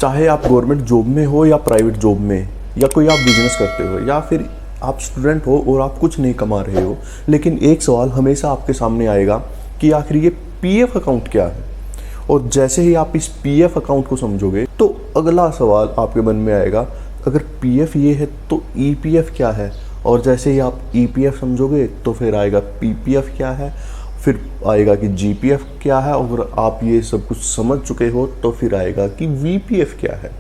चाहे आप government job में हो या प्राइवेट जॉब में, या कोई आप बिजनेस करते हो, या फिर आप स्टूडेंट हो और आप कुछ नहीं कमा रहे हो, लेकिन एक सवाल हमेशा आपके सामने आएगा कि आखिर ये पीएफ अकाउंट क्या है। और जैसे ही आप इस पीएफ अकाउंट को समझोगे तो अगला सवाल आपके मन में आएगा, अगर पीएफ ये है तो ईपीएफ क्या है। और जैसे ही आप ईपीएफ समझोगे तो फिर आएगा पीपीएफ क्या है, फिर आएगा कि जीपीएफ क्या है, और आप ये सब कुछ समझ चुके हो तो फिर आएगा कि वीपीएफ क्या है।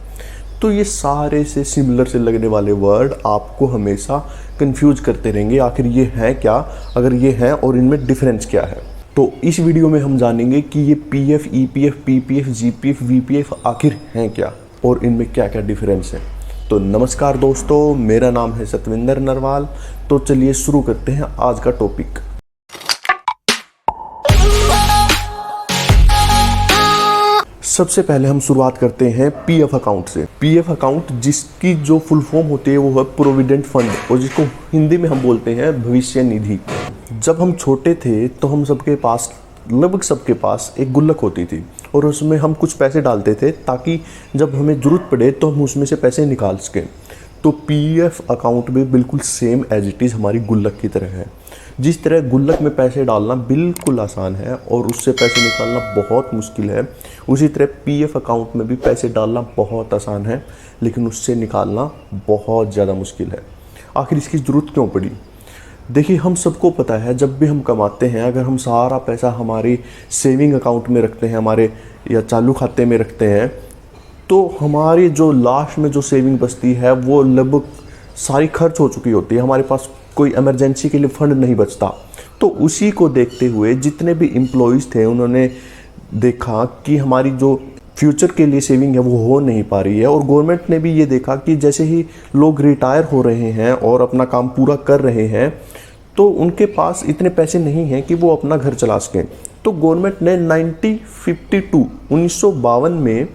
तो ये सारे से सिमिलर से लगने वाले वर्ड आपको हमेशा कंफ्यूज करते रहेंगे, आखिर ये हैं क्या, अगर ये हैं और इनमें डिफरेंस क्या है। तो इस वीडियो में हम जानेंगे कि ये PF, EPF, PPF, GPF, VPF आखिर हैं क्या और इनमें क्या क्या डिफरेंस है। तो नमस्कार दोस्तों, मेरा नाम है सतविंदर नरवाल। तो चलिए शुरू करते हैं आज का टॉपिक। सबसे पहले हम शुरुआत करते हैं पीएफ अकाउंट से। पीएफ अकाउंट जिसकी जो फुल फॉर्म होती है वो है प्रोविडेंट फंड, और जिसको हिंदी में हम बोलते हैं भविष्य निधि। जब हम छोटे थे तो हम सबके पास, लगभग सबके पास एक गुल्लक होती थी और उसमें हम कुछ पैसे डालते थे ताकि जब हमें ज़रूरत पड़े तो हम उसमें से पैसे निकाल सकें। तो पीएफ अकाउंट भी बिल्कुल सेम एज इट इज़ हमारी गुल्लक की तरह है। जिस तरह गुल्लक में पैसे डालना बिल्कुल आसान है और उससे पैसे निकालना बहुत मुश्किल है, उसी तरह पीएफ अकाउंट में भी पैसे डालना बहुत आसान है लेकिन उससे निकालना बहुत ज़्यादा मुश्किल है। आखिर इसकी ज़रूरत क्यों पड़ी? देखिए, हम सबको पता है जब भी हम कमाते हैं, अगर हम सारा पैसा हमारी सेविंग अकाउंट में रखते हैं, हमारे या चालू खाते में रखते हैं, तो हमारी जो लास्ट में जो सेविंग बचती है वो लगभग सारी खर्च हो चुकी होती है। हमारे पास कोई इमरजेंसी के लिए फंड नहीं बचता। तो उसी को देखते हुए जितने भी एम्प्लॉयज़ थे उन्होंने देखा कि हमारी जो फ्यूचर के लिए सेविंग है वो हो नहीं पा रही है, और गवर्नमेंट ने भी ये देखा कि जैसे ही लोग रिटायर हो रहे हैं और अपना काम पूरा कर रहे हैं तो उनके पास इतने पैसे नहीं हैं कि वो अपना घर चला सकें। तो गवर्नमेंट ने 1952 में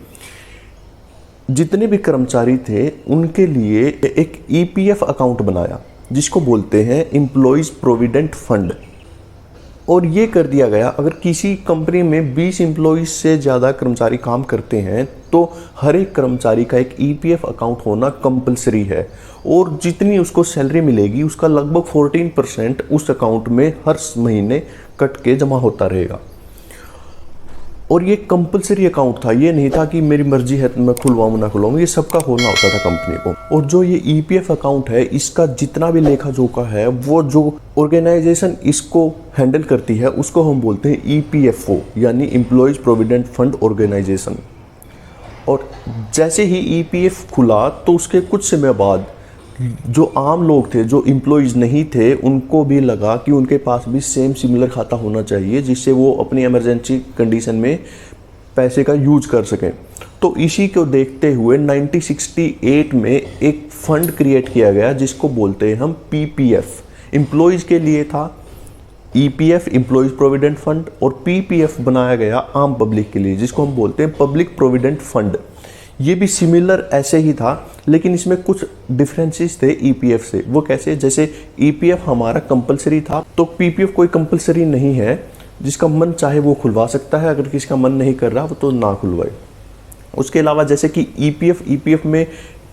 जितने भी कर्मचारी थे उनके लिए एक ईपीएफ अकाउंट बनाया जिसको बोलते हैं एम्प्लॉयज़ प्रोविडेंट फंड। और ये कर दिया गया, अगर किसी कंपनी में 20 एम्प्लॉयज़ से ज़्यादा कर्मचारी काम करते हैं तो हर एक कर्मचारी का एक ईपीएफ अकाउंट होना कंपलसरी है, और जितनी उसको सैलरी मिलेगी उसका लगभग 14% उस अकाउंट में हर महीने कट के जमा होता रहेगा। और ये कंपलसरी अकाउंट था, ये नहीं था कि मेरी मर्जी है तो मैं खुलवाऊँ ना खुलवाऊँ, ये सबका होना होता था कंपनी को। और जो ये ईपीएफ अकाउंट है, इसका जितना भी लेखा जोखा है, वो जो ऑर्गेनाइजेशन इसको हैंडल करती है उसको हम बोलते हैं ईपीएफओ, यानी एम्प्लॉयज़ प्रोविडेंट फंड ऑर्गेनाइजेशन। और जैसे ही ईपीएफ खुला तो उसके कुछ समय बाद जो आम लोग थे, जो एम्प्लॉयज़ नहीं थे, उनको भी लगा कि उनके पास भी सेम सिमिलर खाता होना चाहिए जिससे वो अपनी इमरजेंसी कंडीशन में पैसे का यूज कर सकें। तो इसी को देखते हुए 1968 में एक फ़ंड क्रिएट किया गया जिसको बोलते हैं हम पीपीएफ। एम्प्लॉयज़ के लिए था ईपीएफ, एम्प्लॉयज़ प्रोविडेंट फंड, और पीपीएफ बनाया गया आम पब्लिक के लिए जिसको हम बोलते हैं पब्लिक प्रोविडेंट फंड। ये भी सिमिलर ऐसे ही था लेकिन इसमें कुछ डिफरेंसेस थे ईपीएफ से। वो कैसे? जैसे ईपीएफ हमारा कंपलसरी था तो पीपीएफ कोई कंपलसरी नहीं है, जिसका मन चाहे वो खुलवा सकता है, अगर किसी का मन नहीं कर रहा वो तो ना खुलवाए। उसके अलावा जैसे कि ईपीएफ में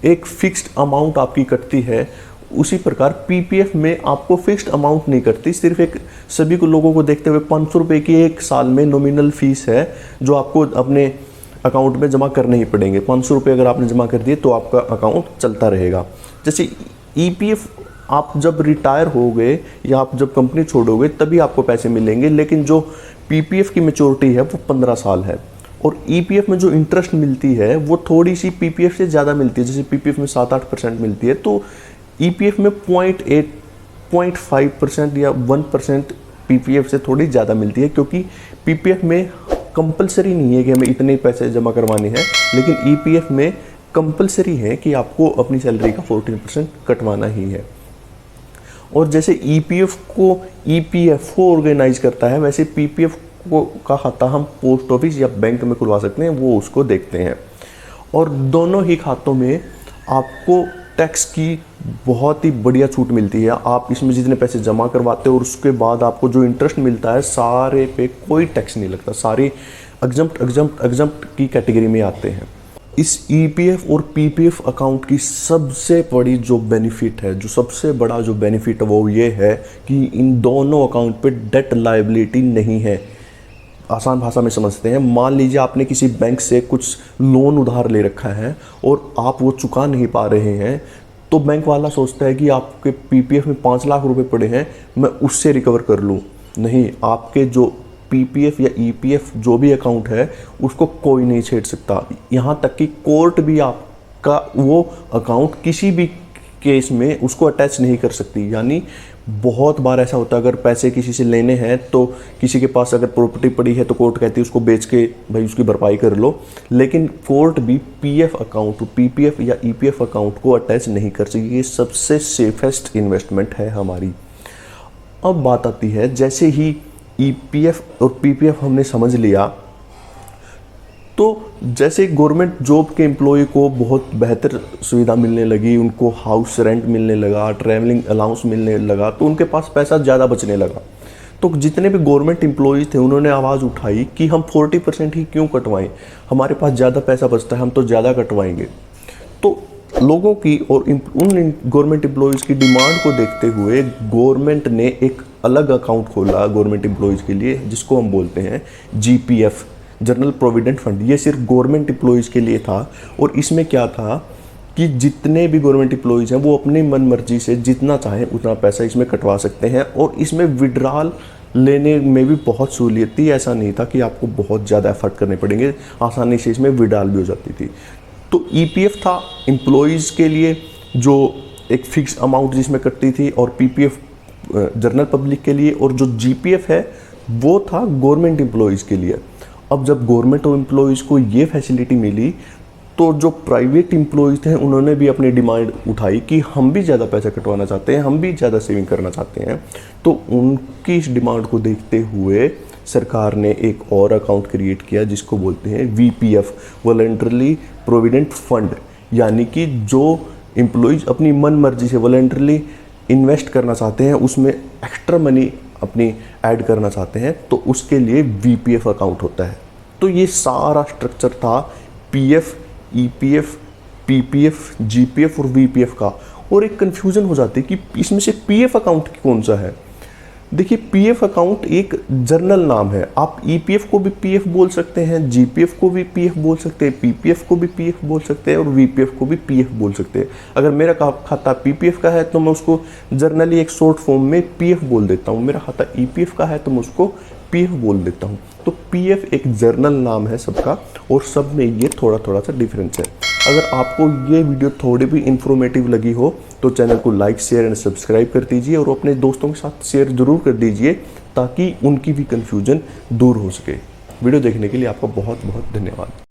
एक फिक्स्ड अमाउंट आपकी कटती है, उसी प्रकार पीपीएफ में आपको फिक्स्ड अमाउंट नहीं कटती, सिर्फ एक सभी को लोगों को देखते हुए 500 रुपये की एक साल में नॉमिनल फीस है जो आपको अपने अकाउंट में जमा करने ही पड़ेंगे। 500 रुपये अगर आपने जमा कर दिए तो आपका अकाउंट चलता रहेगा। जैसे ईपीएफ आप जब रिटायर हो गए या आप जब कंपनी छोड़ोगे तभी आपको पैसे मिलेंगे, लेकिन जो पीपीएफ की मैच्योरिटी है वो 15 साल है। और ईपीएफ में जो इंटरेस्ट मिलती है वो थोड़ी सी पीपीएफ से ज़्यादा मिलती है। जैसे पीपीएफ में 7-8% मिलती है तो ईपीएफ में 0.5% या 1% पीपीएफ से थोड़ी ज़्यादा मिलती है, क्योंकि पीपीएफ में कंपलसरी नहीं है कि हमें इतने पैसे जमा करवाने हैं, लेकिन ईपीएफ में कंपलसरी है कि आपको अपनी सैलरी का 14% कटवाना ही है। और जैसे ईपीएफ को ईपीएफओ ऑर्गेनाइज करता है, वैसे पीपीएफ को का खाता हम पोस्ट ऑफिस या बैंक में खुलवा सकते हैं, वो उसको देखते हैं। और दोनों ही खातों में आपको टैक्स की बहुत ही बढ़िया छूट मिलती है। आप इसमें जितने पैसे जमा करवाते हो और उसके बाद आपको जो इंटरेस्ट मिलता है सारे पे कोई टैक्स नहीं लगता, सारे एग्जम्प्ट की कैटेगरी में आते हैं। इस ईपीएफ और पीपीएफ अकाउंट की सबसे बड़ी जो बेनिफिट है, जो सबसे बड़ा जो बेनिफिट है वो ये है कि इन दोनों अकाउंट पे डेट लायबिलिटी नहीं है। आसान भाषा में समझते हैं, मान लीजिए आपने किसी बैंक से कुछ लोन उधार ले रखा है और आप वो चुका नहीं पा रहे हैं, तो बैंक वाला सोचता है कि आपके पीपीएफ में 5 लाख रुपए पड़े हैं, मैं उससे रिकवर कर लूँ। नहीं, आपके जो पीपीएफ या ईपीएफ जो भी अकाउंट है उसको कोई नहीं छेड़ सकता। यहाँ तक कि कोर्ट भी आपका वो अकाउंट किसी भी केस में उसको अटैच नहीं कर सकती। यानी बहुत बार ऐसा होता है, अगर पैसे किसी से लेने हैं तो किसी के पास अगर प्रॉपर्टी पड़ी है तो कोर्ट कहती है उसको बेच के भाई उसकी भरपाई कर लो, लेकिन कोर्ट भी पीएफ अकाउंट, पीपीएफ या ईपीएफ अकाउंट को अटैच नहीं कर सकती। ये सबसे सेफेस्ट इन्वेस्टमेंट है हमारी। अब बात आती है, जैसे ही ईपीएफ और पीपीएफ हमने समझ लिया, तो जैसे गवर्नमेंट जॉब के एम्प्लॉय को बहुत बेहतर सुविधा मिलने लगी, उनको हाउस रेंट मिलने लगा, ट्रैवलिंग अलाउंस मिलने लगा, तो उनके पास पैसा ज़्यादा बचने लगा। तो जितने भी गवर्नमेंट एम्प्लॉयज़ थे उन्होंने आवाज़ उठाई कि हम 40% ही क्यों कटवाएं, हमारे पास ज़्यादा पैसा बचता है, हम तो ज़्यादा कटवाएंगे। तो लोगों की और उन गवर्नमेंट एम्प्लॉयज़ की डिमांड को देखते हुए गवर्नमेंट ने एक अलग अकाउंट खोला गवर्नमेंट एम्प्लॉयज़ के लिए, जिसको हम बोलते हैं जीपीएफ, जनरल प्रोविडेंट फंड। ये सिर्फ गवर्नमेंट एम्प्लॉयज़ के लिए था और इसमें क्या था कि जितने भी गवर्नमेंट एम्प्लॉयज़ हैं वो अपनी मन मर्जी से जितना चाहें उतना पैसा इसमें कटवा सकते हैं और इसमें विड्रॉल लेने में भी बहुत सहूलियत थी। ऐसा नहीं था कि आपको बहुत ज़्यादा एफर्ट करने पड़ेंगे, आसानी से इसमें विड्रॉल भी हो जाती थी। तो ईपीएफ था एम्प्लॉयज़ के लिए जो एक फिक्स अमाउंट जिसमें कटती थी, और पीपीएफ जनरल पब्लिक के लिए, और जो जीपीएफ है वो था गवर्नमेंट एम्प्लॉयज़ के लिए। अब जब गवर्नमेंट एम्प्लॉयज़ को ये फैसिलिटी मिली तो जो प्राइवेट एम्प्लॉयज़ थे उन्होंने भी अपनी डिमांड उठाई कि हम भी ज़्यादा पैसा कटवाना चाहते हैं, हम भी ज़्यादा सेविंग करना चाहते हैं। तो उनकी इस डिमांड को देखते हुए सरकार ने एक और अकाउंट क्रिएट किया जिसको बोलते हैं वीपीएफ, वॉलंटरली प्रोविडेंट फंड। यानी कि जो एम्प्लॉयज़ अपनी मन मर्जी से वॉलंटरली इन्वेस्ट करना चाहते हैं, उसमें एक्स्ट्रा मनी अपनी ऐड करना चाहते हैं, तो उसके लिए वीपीएफ अकाउंट होता है। तो ये सारा स्ट्रक्चर था पीएफ, ईपीएफ, पीपीएफ, जीपीएफ और वीपीएफ का। और एक कन्फ्यूज़न हो जाती है कि इसमें से पीएफ अकाउंट कौन सा है। देखिए, पीएफ अकाउंट एक जर्नल नाम है। आप ईपीएफ को भी पीएफ बोल सकते हैं, जीपीएफ को भी पीएफ बोल सकते हैं, पीपीएफ को भी पीएफ बोल सकते हैं और वीपीएफ को भी पीएफ बोल सकते हैं। अगर मेरा खाता पीपीएफ का है तो मैं उसको जर्नली एक शॉर्ट फॉर्म में पीएफ बोल देता हूँ, मेरा खाता ईपीएफ का है तो मैं उसको पीएफ बोल देता हूँ। तो पीएफ एक जर्नल नाम है सबका और सब में ये थोड़ा थोड़ा सा डिफरेंस है। अगर आपको ये वीडियो थोड़ी भी इंफॉर्मेटिव लगी हो तो चैनल को लाइक, शेयर एंड सब्सक्राइब कर दीजिए और अपने दोस्तों के साथ शेयर ज़रूर कर दीजिए ताकि उनकी भी कन्फ्यूजन दूर हो सके। वीडियो देखने के लिए आपका बहुत बहुत धन्यवाद।